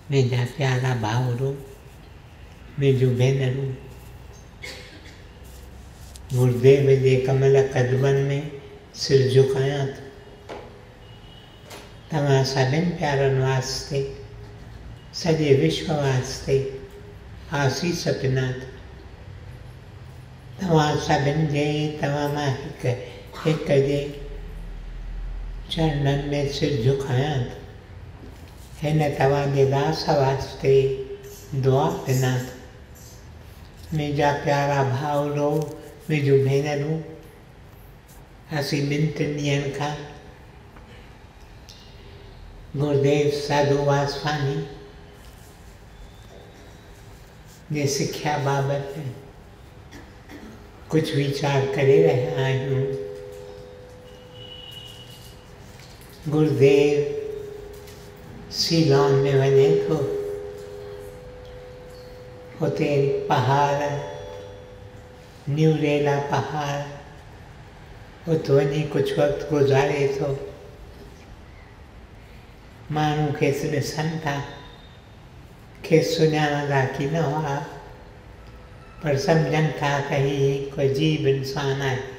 मुंहिंजा प्यारा भाउरो, मुंहिंजूं भेनरूं, गुरुदेव जे कमल कदमनि में सिर झुकायां थो। तव्हां सभिनि प्यारनि वास्ते, सॼे विश्व वास्ते आसीस पिना थो। तव्हां सभिनि जे, तव्हां मां हिक जे चरणनि में सिर झुकायां थो। हिन तव्हांजे दास वास्ते दुआ पिना थो। मुंहिंजा प्यारा भाउरो, मुंहिंजूं भेनरूं, असीं ॿिनि टिनि ॾींहंनि खां गुरुदेव साधू वासवानी जे सिख्या बाबति कुझु वीचार करे रहिया आहियूं। गुरुदेव सीलोन में वञे थो, हुते पहाड़, न्यूरेला पहाड़, हुते वञी कुझु वक़्तु गुज़ारे थो। माण्हू खेसि ॾिसनि था, खेसि सुञाणंदा की न हुआ, पर सम्झनि था त हीउ हिकु अजीब इंसानु आहे।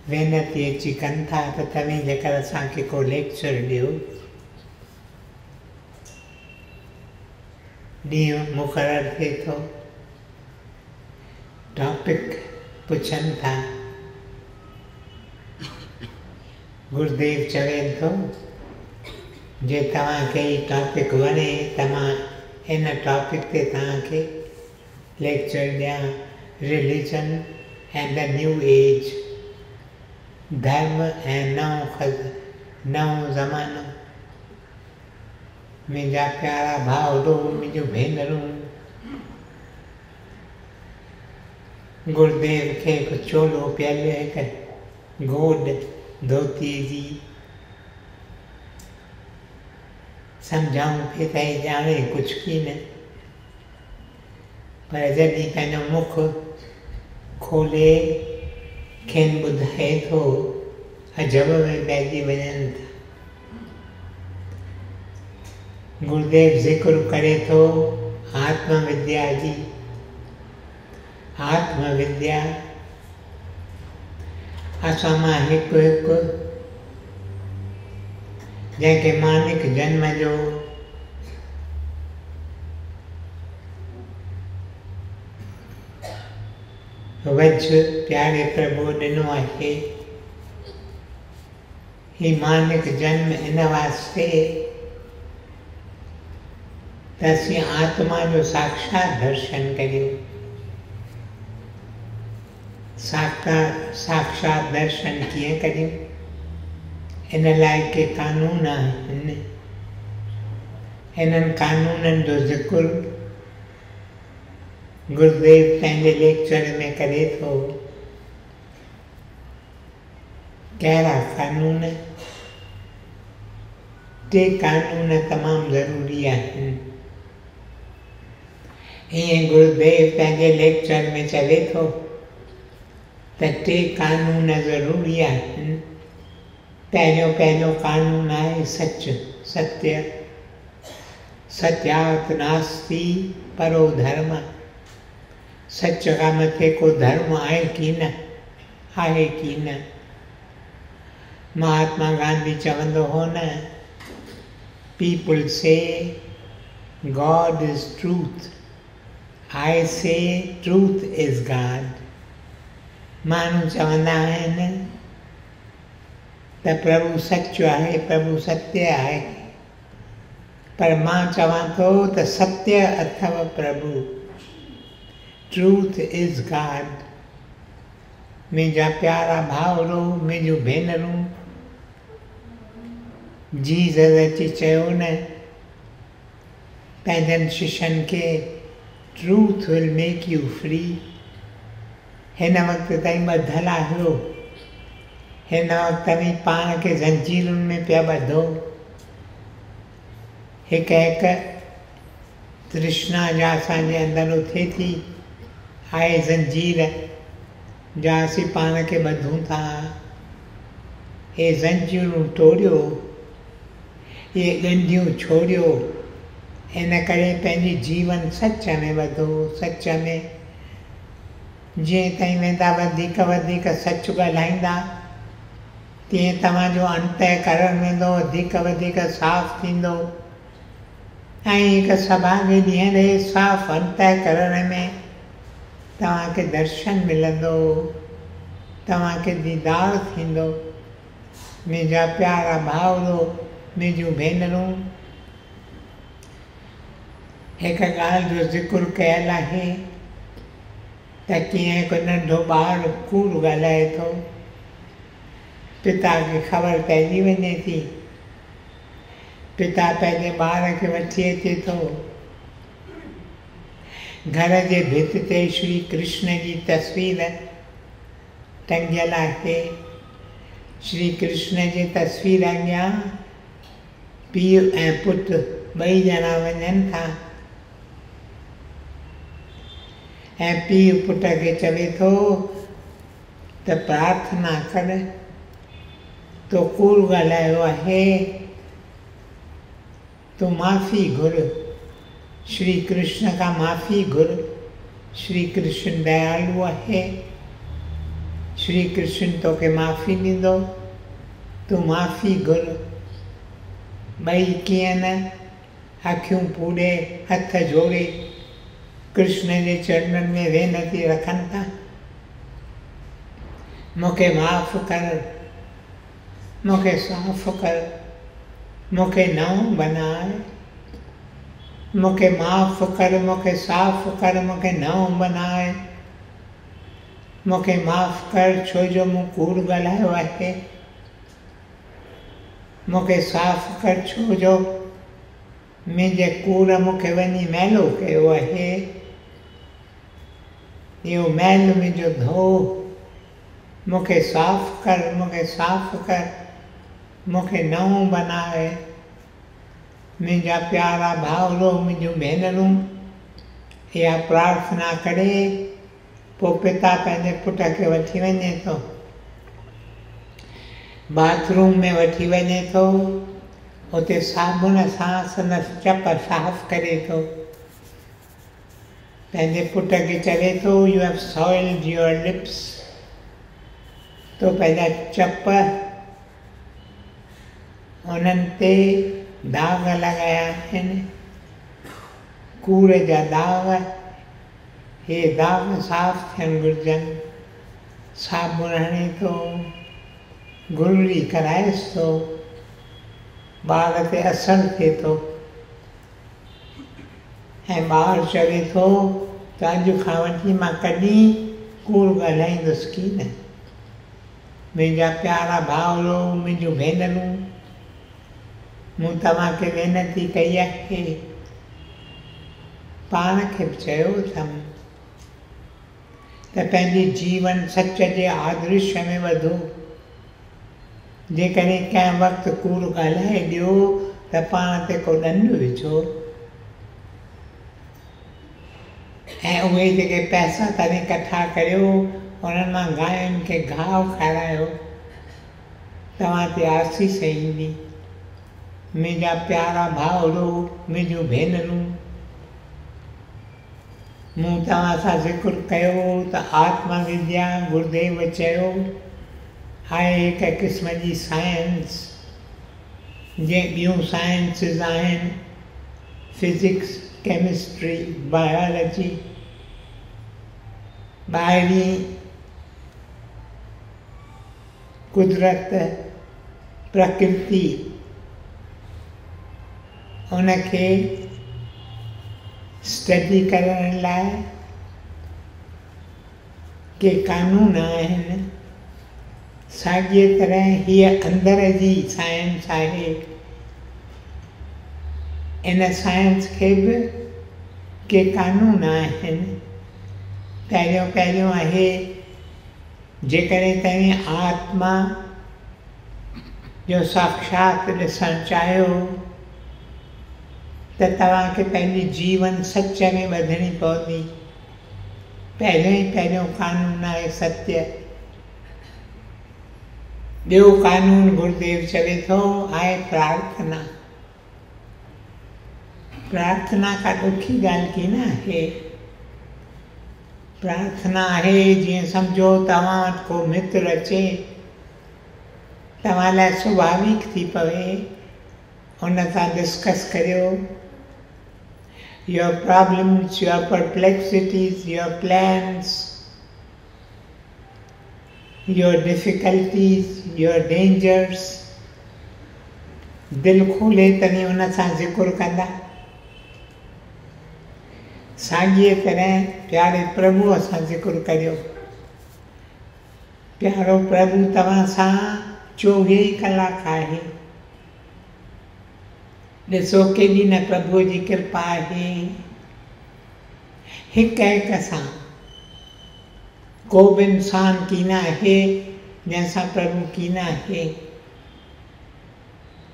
वेनती अची कनि था त तव्हीं जेकर असांखे को लेक्चर ॾियो। ॾींहुं मुक़ररु थिए थो, टॉपिक पुछनि था। गुरुदेव चवे थो, जे तव्हांखे हीउ टॉपिक वणे त मां हिन टॉपिक ते तव्हांखे लेक्चर ॾियां। Religion and the new age, धर्म ऐं नओं ज़मानो। मुंहिंजा प्यारा भाउरो, मुंहिंजूं भेनरूं, गुरुदेव खे हिकु चोलो पियल, हिकु गोॾ धोतीअ जी, सम्झाऊं पिए त ही ॼाणे कुझु की न, पर जॾहिं पंहिंजो मुख खोले खेनि ॿुधाए थो, अजब में पइजी वञनि था। गुरुदेव ज़िक्र करे थो आत्मविद्या जी। आत्मविद्या असां मां हिकु हिकु, जंहिंखे मानिक जन्म जो वझ प्यारे प्रभु ॾिनो आहे। ही मानिक जन्म इन वास्ते त असीं आत्मा जो साक्षात दर्शन करियूं। साक्षात दर्शन कीअं करियूं? इन लाइ के कानून आहिनि। इन्हनि कानूननि जो ज़िक्र गुरुदेव पंहिंजे लेक्चर में करे थो। कहिड़ा कानून? टे कानून तमामु ज़रूरी आहिनि। ईअं गुरुदेव पंहिंजे लेक्चर में चवे थो त टे कानून ज़रूरी आहिनि। पहिरियों कानून आहे सच, सत्य। सत्यात् नास्ति परो धर्म। सच खां मथे को धर्म आहे की न, आहे की न। महात्मा गांधी चवंदो हो न, पीपल से गॉड इज ट्रूथ, आई से ट्रूथ इज गॉड। माण्हू चवंदा आहिनि त प्रभु सच आहे, प्रभु सत्य आहे, पर मां चवां थो त सत्य अथव प्रभु। Truth is God. मुंहिंजा प्यारा भाउरो, मुंहिंजूं भेनरूं, जीसस अची चयो न पंहिंजनि शिष्यनि खे ट्रूथ विल मेक यू फ्री। हिन वक़्त ताईं ॿधल आहियो, हिन वक़्त ताईं पाण खे ज़ंजीरुनि में पिया ॿधो। हिकु हिकु तृष्णा जा असांजे अंदरि उथे थी, आहे ज़ंजीर जा असीं पाण खे ॿधूं था। हे ज़ंजीरूं टोड़ियो, इहे ॻंढियूं छोड़ियो। इन करे पंहिंजी जीवन सच में ॿधो, सच में। जीअं ताईं वेंदा वधीक वधीक सच ॻाल्हाईंदा, तीअं तव्हांजो अंतःकरण वेंदो वधीक वधीक साफ़ थींदो। ऐं हिकु सभागे ॾींहं ॾे साफ़ अंतःकरण में तव्हांखे दर्शन मिलंदो, तव्हांखे दीदार थींदो। मुंहिंजा प्यारा भाउरो, मुंहिंजूं भेनरूं, हिकु ॻाल्हि जो ज़िक्र कयल आहे त कीअं हिकु नंढो ॿारु कूड़ ॻाल्हाए थो, पिता खे ख़बर पइजी वञे थी। पिता पंहिंजे ॿार खे वठी अचे थो, घर जे भित ते श्री कृष्ण जी तस्वीर टंगियल आहे। श्री कृष्ण जी तस्वीर अॻियां पीउ ऐं पुटु ॿई ॼणा वञनि था ऐं पीउ पुट खे चवे थो त प्रार्थना कर, तो कूड़ ॻाल्हायो आहे, तो माफ़ी घुर, श्री कृष्ण खां माफ़ी घुर। श्री कृष्ण दयालु आहे, श्री कृष्ण तोखे माफ़ी ॾींदो, तूं माफ़ी घुर। ॿई कीअं न अखियूं पूॾे हथ जोड़े कृष्ण जे चरणनि में वेनती रखनि था, मूंखे माफ़ कर, मूंखे साफ़ कर, मूंखे नओं बनाए, मूंखे माफ़ कर, मूंखे साफ़ कर, मूंखे नओं बनाए। मूंखे माफ़ कर छो जो मूं कूड़ ॻाल्हायो आहे, मूंखे साफ़ कर छो जो मुंहिंजे कूड़ मूंखे वञी मैलो कयो आहे। इहो मैल मुंहिंजो धो, मूंखे साफ़ कर, मूंखे साफ़ कर, मूंखे नओं बनाए। मुंहिंजा प्यारा भाउरो, मुंहिंजूं भेनरूं, इहा प्रार्थना करे पोइ पिता पंहिंजे पुट खे वठी वञे थो, बाथरूम में वठी वञे थो, उते साबुण सां संदसि चप साफ़ करे थो। पंहिंजे पुट खे चवे थो, U have soiled your lips, तो पंहिंजा चप उन्हनि ते दाग लॻाया आहिनि, कूड़ जा दाग। हे दाग साफ़ थियणु घुरिजनि। साबुण हणे थो, गुरड़ी कराएसि थो, ॿार ते असरु थिए थो ऐं ॿारु चवे थो त अॼु खां वठी मां कॾहिं कूड़ ॻाल्हाईंदुसि कीन। मुंहिंजा प्यारा भाउरो, मुंहिंजूं भेनरूं, मूं तव्हांखे वेनती कई आहे, पाण खे बि चयो अथमि त पंहिंजी जीवन सच जे आदर्श में वधो। जेकॾहिं कंहिं वक़्तु कूड़ ॻाल्हाए ॾियो त पाण ते को ॾंडु विझो ऐं उहे जेके पैसा तव्हां इकठा करियो उन्हनि मां गांयुनि खे घाव खारायो, तव्हां ते आसीस ईंदी। मुंहिंजा प्यारा भाउरो, मुंहिंजूं भेनरूं, मूं तव्हां सां ज़िक्र कयो त आत्मा विद्या गुरुदेव चयो आहे हिकु क़िस्म जी साइंस, जीअं ॿियूं साइंसिस आहिनि, फिज़िक्स, केमिस्ट्री, बायोलॉजी, ॿाहिरीं कुदरत, प्रकृति, उनखे स्टडी करण लाइ के कानून आहिनि। साॻिए तरह हीअ अंदर जी साइंस आहे इन साइंस खे बि के कानून आहिनि। पहिरियों आहे, जेकॾहिं तव्हीं आत्मा जो साक्षात ॾिसणु चाहियो त तव्हांखे पंहिंजी जीवन सच में ॿधणी पवंदी। पहिरियों कानून आहे सत्य। ॿियो कानून गुरुदेव चवे थो आहे प्रार्थना। प्रार्थना का ॾुखी ॻाल्हि की न आहे। प्रार्थना आहे जीअं सम्झो तव्हां वटि को मित्र अचे, तव्हां लाइ स्वाभाविक थी पवे, उन सां डिस्कस करियो your problems, your perplexities, your plans, your difficulties, your dangers। दिल खोले तॾहिं उन सां ज़िक्र कंदा। साॻीअ तरह प्यारे प्रभुअ सां ज़िक्र करियो। प्यारो प्रभु तव्हां सां 24 कलाक आहे। ॾिसो केॾी न प्रभुअ जी कृपा आहे। हिक हिक सां को बि इंसान की न आहे जंहिंसां प्रभु की न आहे।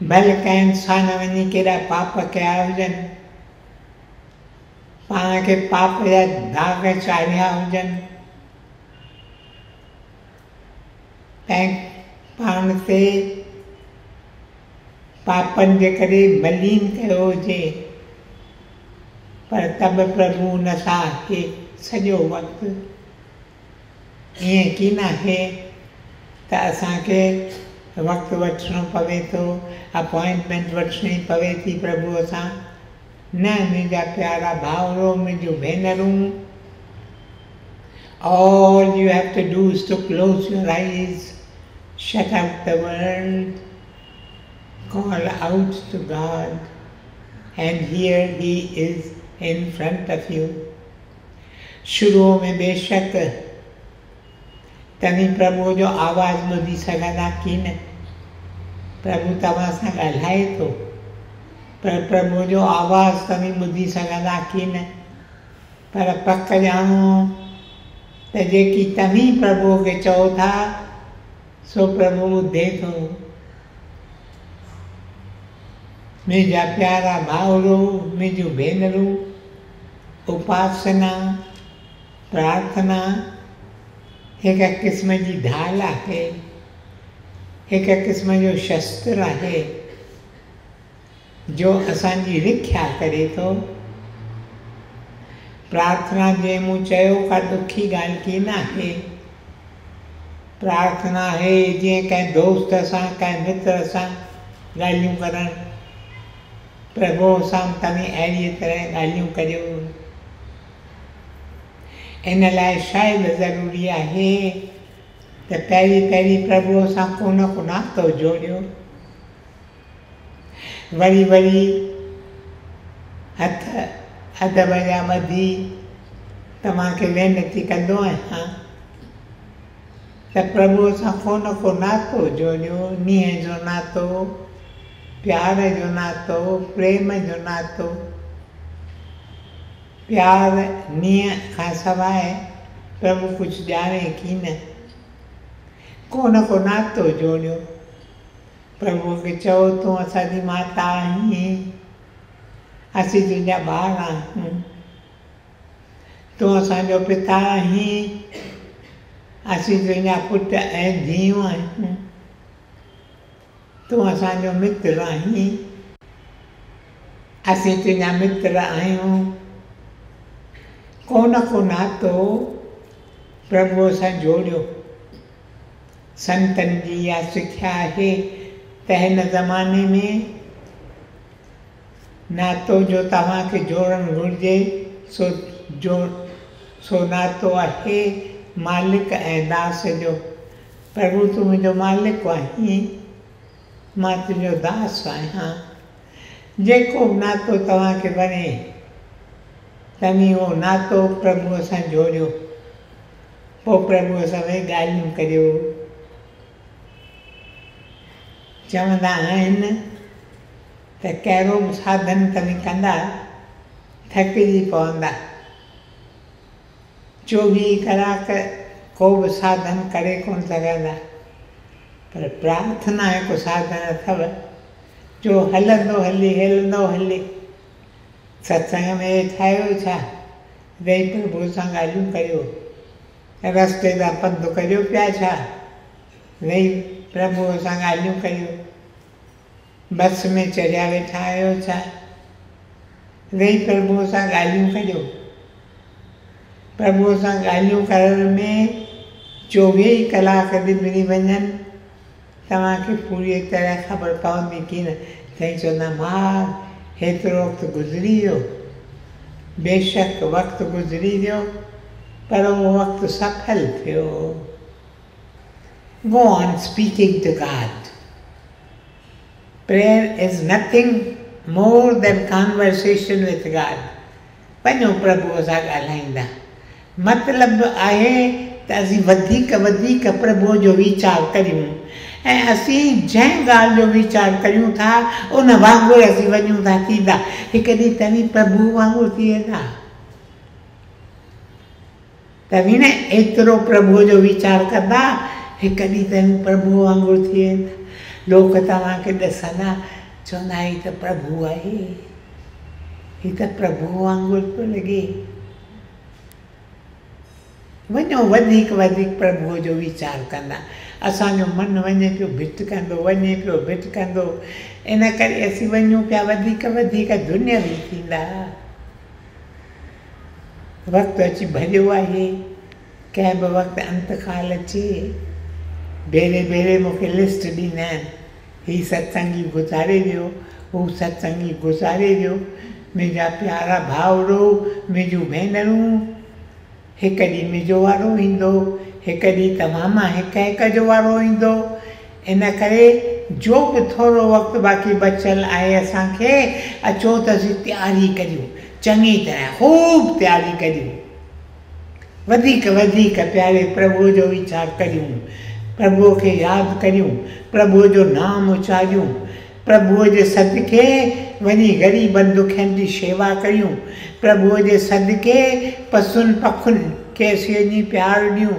भले कंहिं इंसान वञी केॾा पाप कया हुजनि, पाण खे पाप जा दाग चाढ़िया हुजनि, पाण ते पापनि जे करे मलीन कयो हुजे, पर तब प्रभु हुन सां आहे सॼो वक़्तु। ईअं की न आहे त असांखे वक़्तु वठिणो पवे थो, अपॉइंटमेंट वठिणी पवे थी प्रभुअ सां। न मुंहिंजा प्यारा भाउरो, मुंहिंजूं भेनरूं, all you have to do is to close your eyes, shut out the world, call out to God, and here He is in front of you। शुरूअ में बेशक तव्हीं प्रभु जो आवाज़ ॿुधी सघंदा की न। प्रभु तव्हां सां ॻाल्हाए थो, पर प्रभु जो आवाज़ तव्हीं ॿुधी सघंदा की न। पर पक ॼाणो त जेकी तव्हीं प्रभुअ खे चओ था सो प्रभु ॿुधे थो। मुंहिंजा प्यारा भाउरो, मुंहिंजूं भेनरूं, उपासना प्रार्थना हिक क़िस्म जी ढाल आहे, हिक क़िस्म जो शस्त्र आहे जो असांजी रिख्या करे थो। प्रार्थना जे मूं चयो का ॾुखी ॻाल्हि की न आहे। प्रार्थना आहे जीअं कंहिं दोस्त सां, कंहिं मित्र सां ॻाल्हियूं करणु। प्रभु सां तव्हीं अहिड़ीअ तरह ॻाल्हियूं करियो। इन लाइ शायदि ज़रूरी आहे त पहिरीं प्रभुअ सां को नातो जोड़ियो। वरी हथ अदब जा ॿधी तव्हांखे वेनती कंदो आहियां त प्रभुअ सां को नातो जोड़ियो। नीह जो नातो, प्यार जो नातो, प्रेम जो नातो। प्यार नीह खां सवाइ प्रभु कुझु ॼाणे की न। को नातो जोड़ियो। प्रभुअ खे चओ तूं असांजी माता आहीं, असीं तुंहिंजा ॿार आहियूं। तूं असांजो पिता आहीं, असीं तुंहिंजा पुट ऐं धीअरूं आहियूं। तूं असांजो मित्र आहीं, असीं तुंहिंजा मित्र आहियूं। को नातो प्रभुअ सां जोड़ियो। संतनि जी इहा सिख्या आहे त हिन ज़माने में नातो जो तव्हांखे जोड़णु घुरिजे सो नातो आहे मालिक ऐं दास जो। प्रभु तूं मुंहिंजो मालिक आहीं, मां तुंहिंजो दास आहियां। जेको नातो तव्हांखे वणे तव्हीं उहो नातो प्रभुअ सां जोड़ियो। पोइ प्रभुअ सां वेही ॻाल्हियूं करियो। चवंदा आहिनि त कहिड़ो बि साधन तव्हीं कंदा थकिजी पवंदा। 24 कलाक को बि साधन करे कोन सघंदा, पर प्रार्थना हिकु साधन अथव जो हलंदो हले। सत्संग में वेठा आहियो छा, वेही प्रभु सां ॻाल्हियूं करियो। रस्ते तां पंधु करियो पिया छा, वेही प्रभुअ सां ॻाल्हियूं करियो। बस में चढ़िया वेठा आहियो छा, वेही प्रभुअ सां ॻाल्हियूं करियो। प्रभुअ सां ॻाल्हियूं करण में 24 कलाक निकिरी वञनि तव्हांखे पूरी तरह ख़बर पवंदी की न। साईं चवंदा मां हेतिरो वक़्तु गुज़री वियो, बेशक वक़्तु गुज़री वियो पर उहो वक़्तु सफल थियो। Go on speaking to God. Prayer is nothing more than conversation with God. वञो प्रभुअ सां ॻाल्हाईंदा, मतिलबु आहे त असीं वधीक प्रभुअ जो वीचार करियूं ऐं असीं जंहिं ॻाल्हि जो वीचार करियूं था उन वांगुरु असीं वञूं था थींदा। हिकु ॾींहुं तव्हीं प्रभु वांगुरु थी वेंदा। तव्हीं न एतिरो प्रभुअ जो वीचार कंदा, हिकु ॾींहुं तव्हीं प्रभु वांगुरु थी वेंदा। लोक तव्हांखे ॾिसंदा, चवंदा हीअ त प्रभु आहे, हीअ त प्रभु वांगुरु पियो लॻे। वञो वधीक प्रभुअ जो वीचार कंदा। असांजो मनु वञे पियो भिटकंदो, इन करे असीं वञूं पिया वधीक दुनियावी थींदा। वक़्तु अची भॼियो आहे, कंहिं बि वक़्तु अंतकाल अचे, भेरे मूंखे लिस्ट ॾींदा आहिनि, हीउ सत्संगी गुज़ारे वियो, हू सत्संगी गुज़ारे वियो। मुंहिंजा प्यारा भाउरो, मुंहिंजूं भेनरूं, हिकु ॾींहुं मुंहिंजो वारो ईंदो, हिकु ॾींहुं तव्हां मां हिकु जो वारो ईंदो। इन करे जो बि थोरो वक़्तु बाक़ी बचियलु आहे असांखे, अचो त असीं तयारी करियूं, चङी तरह ख़ूब तयारी करियूं, वधीक प्यारे प्रभुअ जो वीचार करियूं, प्रभुअ खे यादि करियूं, प्रभुअ जो नाम उचारियूं, प्रभुअ जे सदिके वञी ग़रीबनि दुखियनि जी शेवा करियूं, प्रभुअ जे सदिके पसुनि पखुनि खे असीं वञी प्यार ॾियूं।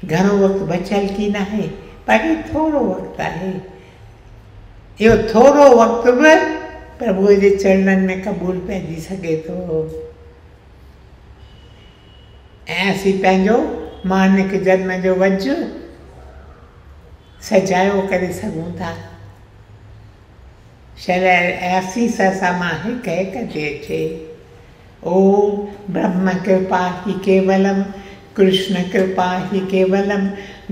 घणो वक़्तु बचियलु की न आहे, बाक़ी थोरो वक़्तु आहे। इहो थोरो वक़्तु बि प्रभुअ जे चरणनि में क़बूल पइजी सघे थो ऐं असीं पंहिंजो मानिक जन्म जो वज सजायो करे सघूं था। शरय आसीस सां मां हिकु ते अचे। ओम ब्रह्म कृपा ही केवलम, कृष्ण कृपा ही केवलम,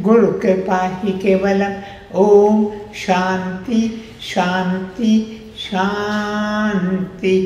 गुरु कृपा ही केवलम। ओम शांति शांति शांति।